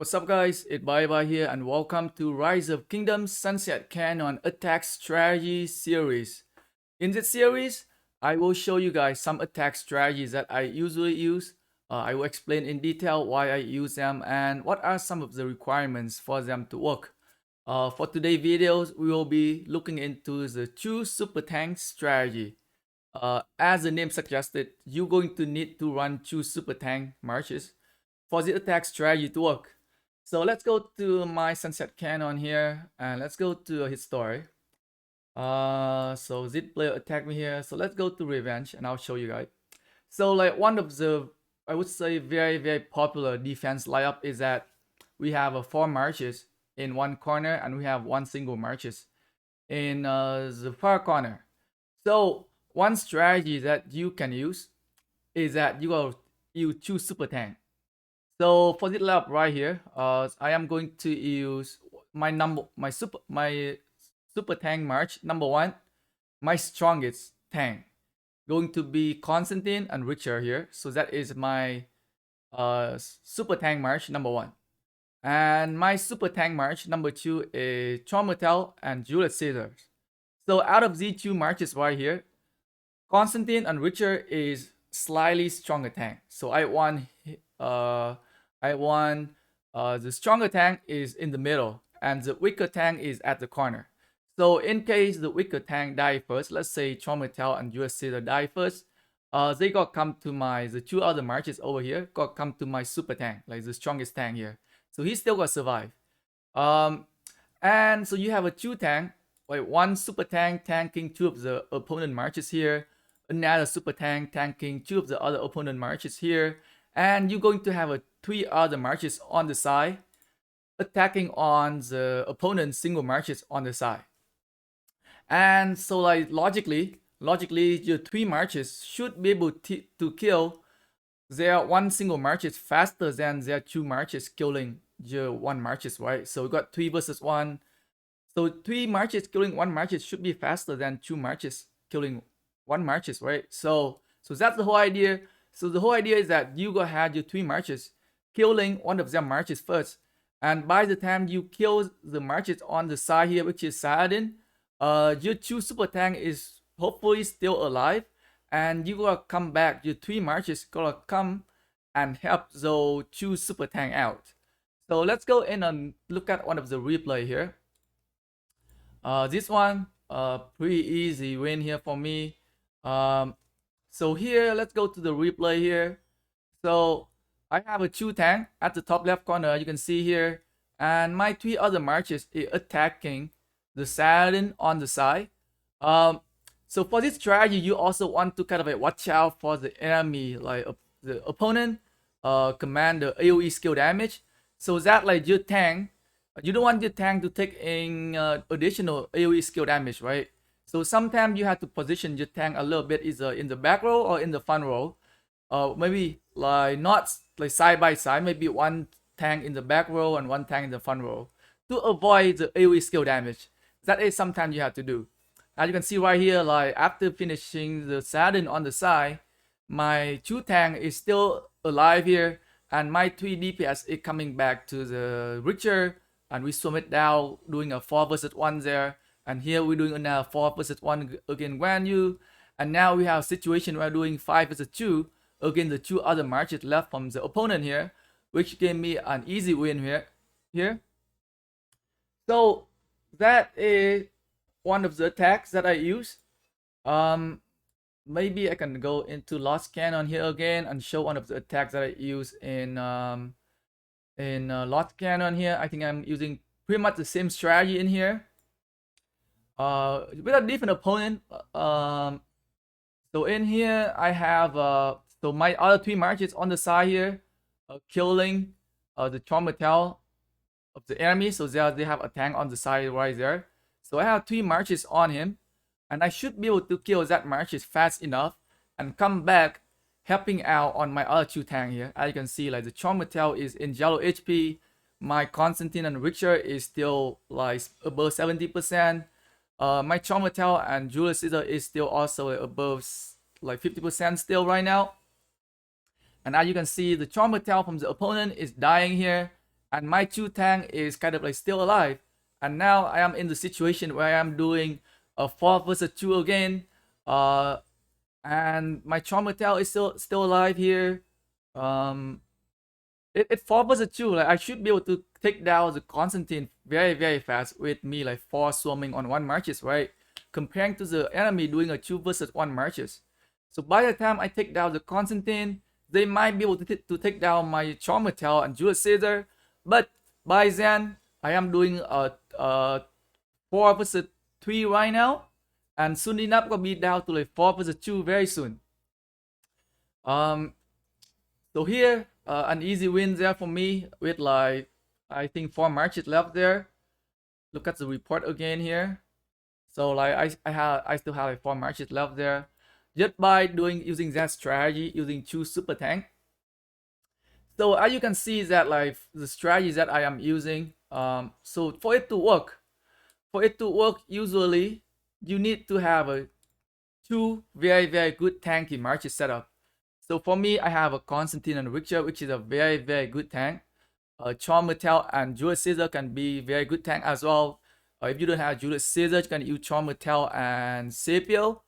What's up guys, it's Bye here and welcome to Rise of Kingdoms Sunset Canon Attack Strategy Series. In this series, I will show you guys some attack strategies that I usually use. I will explain in detail why I use them and what are some of the requirements for them to work. For today's videos, we will be looking into the Choose Super Tank strategy. As the name suggested, you're going to need to run Choose Super Tank Marches for the attack strategy to work. So let's go to my Sunset Canon here and let's go to his story. So Zid player attacked me here. So let's go to Revenge and I'll show you guys. So like one of the, I would say very popular defense lineup is that we have 4 marches in one corner and we have 1 single marches in the far corner. So one strategy that you can use is that you choose Super Tank. So for this lab right here, I am going to use my super tank march number 1, my strongest tank, going to be Constantine and Richard here. So that is my super tank march number 1, and my super tank march number 2 is Traumatel and Julius Caesar. So out of these 2 marches right here, Constantine and Richard is slightly stronger tank. So I want the stronger tank is in the middle and the weaker tank is at the corner. So in case the weaker tank die first, let's say Traumatel and Julius Caesar die first, they got come to the 2 other marches over here, got come to my super tank, like the strongest tank here. So he still got survive. And so you have a 2 tank, like 1 super tank tanking 2 of the opponent marches here, another super tank tanking 2 of the other opponent marches here, and you're going to have 3 other marches on the side attacking on the opponent's single marches on the side. And so like logically your 3 marches should be able to kill their 1 single marches faster than their 2 marches killing your 1 marches, right? So we got 3 versus 1. So 3 marches killing 1 marches should be faster than 2 marches killing 1 marches, right? So that's the whole idea. So the whole idea is that you go ahead your 3 marches, killing 1 of their marches first. And by the time you kill the marches on the side here, which is Saladin, your 2 super tank is hopefully still alive. And you gotta come back, your 3 marches gotta come and help those 2 super tank out. So let's go in and look at one of the replay here. This one, pretty easy win here for me. So here, let's go to the replay here. So I have a 2 tank at the top left corner, you can see here. And my 3 other marches is attacking the Saladin on the side. So for this strategy, you also want to kind of watch out for the enemy, like the opponent command the AoE skill damage. So that like your tank, you don't want your tank to take in additional AoE skill damage, right? So sometimes you have to position your tank a little bit either in the back row or in the front row. Maybe like not like side by side, maybe 1 tank in the back row and 1 tank in the front row to avoid the AoE skill damage. That is sometimes you have to do. As you can see right here, like after finishing the Saladin on the side, my 2 tank is still alive here, and my 3 DPS is coming back to the Richard, and we swim it down doing a 4 versus 1 there. And here we're doing another 4 versus 1 against Guan Yu. And now we have a situation where we're doing 5 versus 2 against the 2 other marches left from the opponent here, which gave me an easy win here. So that is one of the attacks that I use. Maybe I can go into Lost Cannon here again and show one of the attacks that I use in Lost Cannon here. I think I'm using pretty much the same strategy in here. With a different opponent. So in here I have so my other 3 marches on the side here, killing the Traumatel of the enemy. So they have a tank on the side right there. So I have 3 marches on him, and I should be able to kill that marches fast enough and come back helping out on my other 2 tank here. As you can see, like the Traumatel is in yellow HP, my Constantine and Richard is still like above 70%. My Traumatel and Julius Caesar is still also above like 50% still right now. And as you can see, the Traumatel from the opponent is dying here. and my two tank is kind of like still alive. And now I am in the situation where I am doing a 4 versus 2 again. Uh, and my Chromatel is still alive here. Um, it 4 versus 2. Like I should be able to take down the Constantine very fast with me like 4 swarming on 1 marches, right? Comparing to the enemy doing a 2 versus 1 marches. So by the time I take down the Constantine, they might be able to take down my Chromatel and Julius Caesar. But by then, I am doing a 4 versus 3 right now, and soon enough gonna be down to like 4 versus 2 very soon. Um, so here, an easy win there for me with like I think 4 marches left there. Look at the report again here. So like I still have like 4 marches left there, just by using that strategy, using 2 super tank. So as you can see that like the strategies that I am using. So for it to work, usually you need to have a two very good tanky marches setup. So for me, I have a Constantine and Richter, which is a very good tank. Charm Metal and Julius Caesar can be very good tank as well. If you don't have Julius Caesar, you can use Charm Metal and Sepio.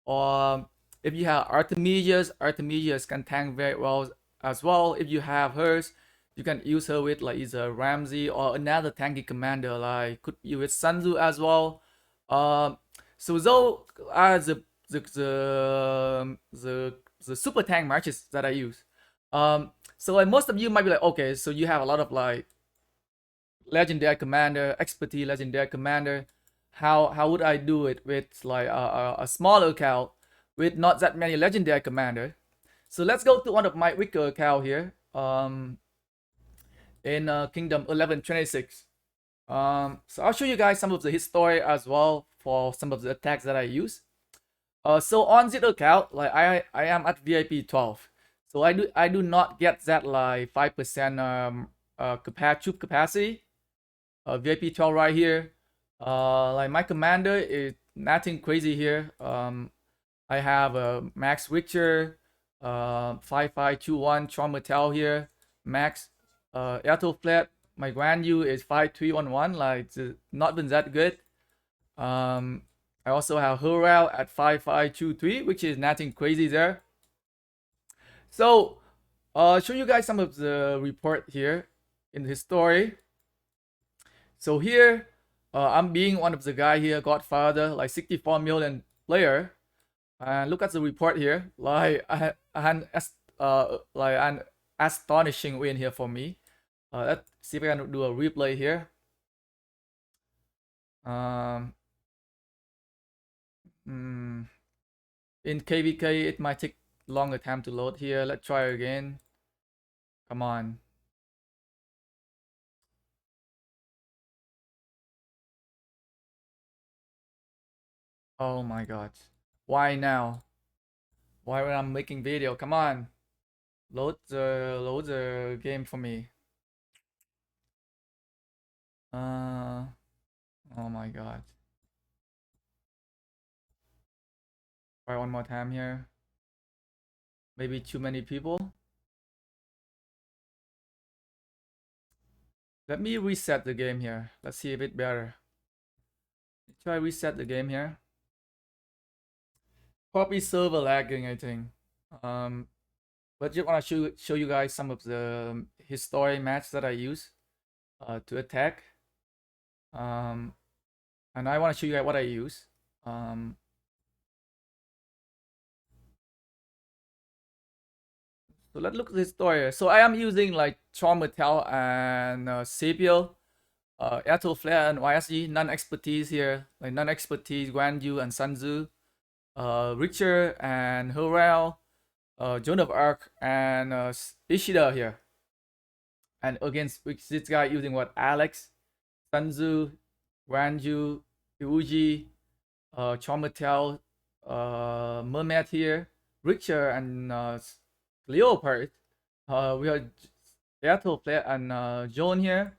Or if you have Artemidius can tank very well as well. If you have hers, you can use her with like either Ramsey or another tanky commander, like could be with Sanzu as well. Um, so those are the super tank marches that I use. So like most of you might be like, okay, so you have a lot of like legendary commander, expertise legendary commander. How would I do it with like a smaller account with not that many legendary commander? So let's go to one of my weaker account here. In Kingdom 1126. So I'll show you guys some of the history as well for some of the attacks that I use. So on this account, like I am at VIP 12. So I do not get that like 5% troop capacity. VIP 12 right here. Like my commander is nothing crazy here. I have a Max Richter, 5521 Charmatel here. Max Airtel Flat. My Grand U is 5311. Like it's not been that good. I also have Hurrell at 5523, which is nothing crazy there. So, show you guys some of the report here in the story. So here, I'm being one of the guy here, Godfather, like 64 million player. And look at the report here, like like an astonishing win here for me. Let's see if I can do a replay here. Um, mm, in KvK, it might take longer time to load here. Let's try again. Come on. Oh my god. Why now? Why when I'm making video? Come on. Load the game for me. Oh my god. Try one more time here. Maybe too many people. Let me reset the game here. Let's see a bit better. Try reset the game here. Probably server lagging, I think. But just want to show you guys some of the history match that I use to attack. And I want to show you guys what I use. So let's look at this story. So I am using like Charmatel and Sapio, Airtel Flare and YSG, non-expertise here, like non-expertise, Guanyu and Sanzu, Richter and Hurrell, Joan of Arc and Ishida here. And against this guy using what? Alex, Sanzu, Guanyu, Uji, Charmatel, Mermaid here, Richter and Leopard. We have Airtel Flare and Joan here.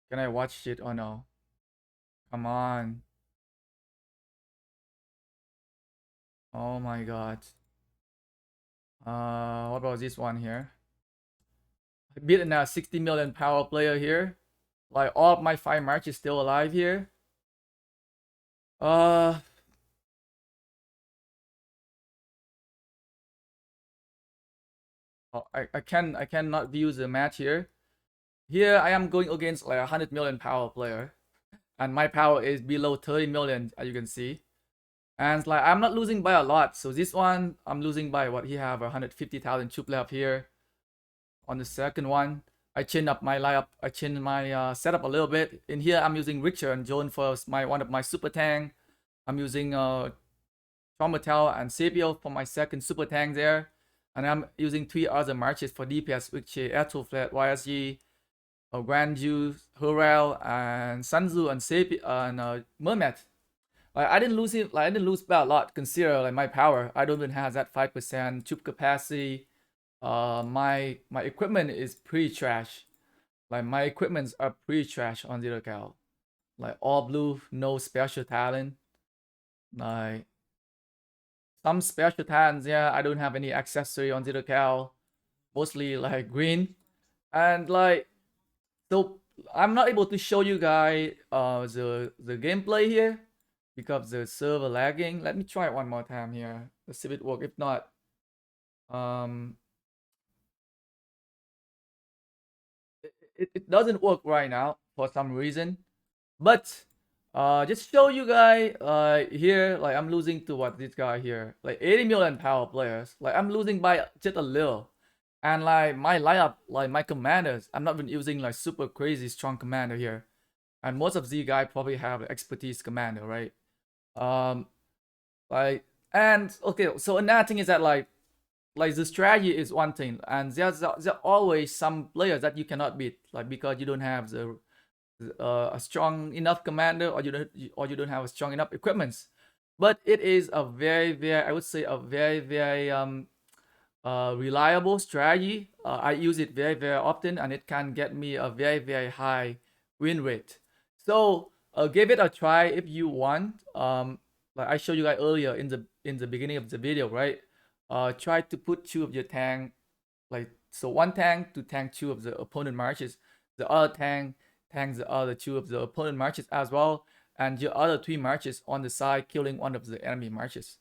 Can I watch it or no? Come on. Oh my god. What about this one here? I beat a 60 million power player here. Like all of my 5 marches still alive here. Uh oh, I cannot view the match here. Here I am going against like 100 million power player, and my power is below 30 million, as you can see. And it's like I'm not losing by a lot. So this one I'm losing by what he have 150,000 troop left here. On the second one, I change up my lineup. I change my setup a little bit. In here, I'm using Richard and Joan for my one of my super tank. I'm using Traumatel and Sapio for my second super tank there. And I'm using 3 other marches for DPS, which is Airtoflat, YSG, Grandju, Hurrell, and Sanzu and Sapio and Mermet. Like I didn't lose it. Like I didn't lose by a lot. Consider like my power. I don't even have that 5% troop capacity. My equipment is pretty trash. Like my equipments are pretty trash on Zero Cal. Like all blue, no special talent. Like some special talents, yeah, I don't have any accessory on Zero Cal. Mostly like green. And like so I'm not able to show you guys the gameplay here because the server lagging. Let me try it one more time here. Let's see if it works. If not, um it doesn't work right now for some reason. But just show you guys here, like I'm losing to what this guy here, like 80 million power players. Like I'm losing by just a little. And like my lineup, like my commanders, I'm not even using like super crazy strong commander here. And most of these guys probably have like, expertise commander, right? Um like and okay, so another thing is that like the strategy is one thing, and there's always some players that you cannot beat, like because you don't have a strong enough commander, or you don't have a strong enough equipments. But it is a very, I would say a very reliable strategy. I use it very often, and it can get me a very high win rate. So give it a try if you want. Like I showed you guys earlier in the beginning of the video, right? Try to put 2 of your tank, like so one tank to tank 2 of the opponent marches, the other tanks the other 2 of the opponent marches as well, and your other 3 marches on the side killing one of the enemy marches.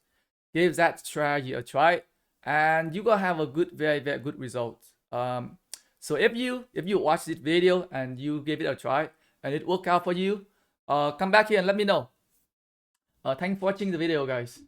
Give that strategy a try, and you gonna have a good, very good result. So if you watch this video and you give it a try and it work out for you, come back here and let me know. Thanks for watching the video, guys.